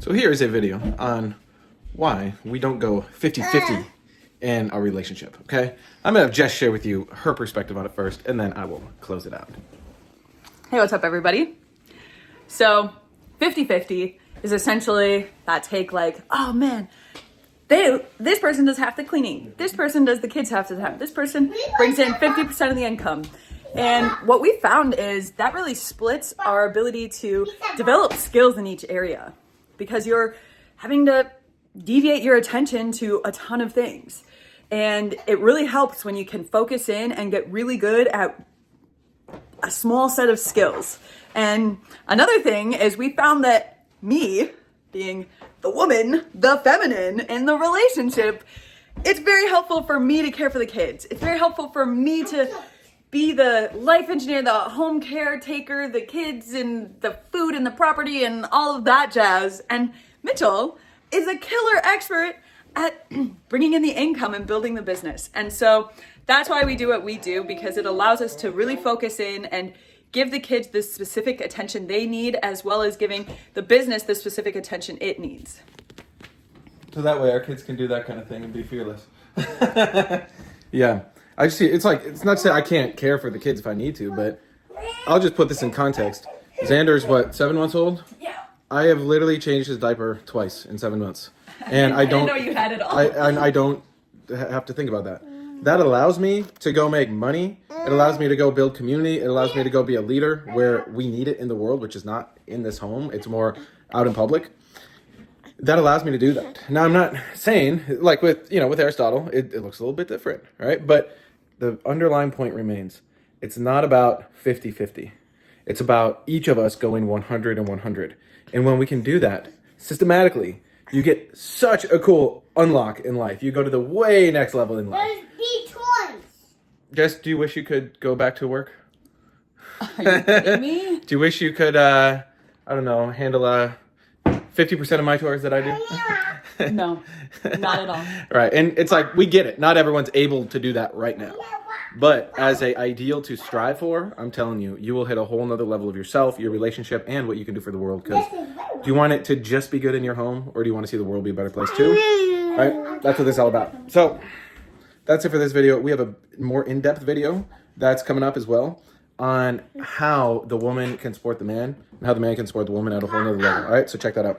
So here is a video on why we don't go 50-50 in our relationship, okay? I'm gonna just share with you her perspective on it first, and then I will close it out. Hey, what's up, everybody? So 50-50 is essentially that take, like, oh man, this person does half the cleaning, this person does the kids half the time, this person brings in 50% of the income. And what we found is that really splits our ability to develop skills in each area, because you're having to deviate your attention to a ton of things. And it really helps when you can focus in and get really good at a small set of skills. And another thing is we found that me, being the woman, the feminine in the relationship, it's very helpful for me to care for the kids. It's very helpful for me to be the life engineer, the home caretaker, the kids and the food and the property and all of that jazz. And Mitchell is a killer expert at bringing in the income and building the business. And so that's why we do what we do, because it allows us to really focus in and give the kids the specific attention they need, as well as giving the business the specific attention it needs. So that way our kids can do that kind of thing and be fearless. Yeah. I just see, it's like, it's not to say I can't care for the kids if I need to, but I'll just put this in context. Xander's what, 7 months old? Yeah. I have literally changed his diaper twice in 7 months. And I don't I didn't know you had it all. I don't have to think about that. That allows me to go make money. It allows me to go build community. It allows me to go be a leader where we need it in the world, which is not in this home. It's more out in public. That allows me to do that. Now, I'm not saying, like with Aristotle, it looks a little bit different, right? But the underlying point remains. It's not about 50-50. It's about each of us going 100 and 100. And when we can do that systematically, you get such a cool unlock in life. You go to the way next level in life. There's Chores. Jess, do you wish you could go back to work? Are you kidding me? Do you wish you could, handle 50% of my chores that I do? No, not at all. Right, and it's like, we get it. Not everyone's able to do that right now. But as a ideal to strive for, I'm telling you, you will hit a whole nother level of yourself, your relationship, and what you can do for the world. Because do you want it to just be good in your home, or do you want to see the world be a better place too? Right? That's what this is all about. So that's it for this video. We have a more in-depth video that's coming up as well on how the woman can support the man and how the man can support the woman at a whole nother level. All right, so check that out.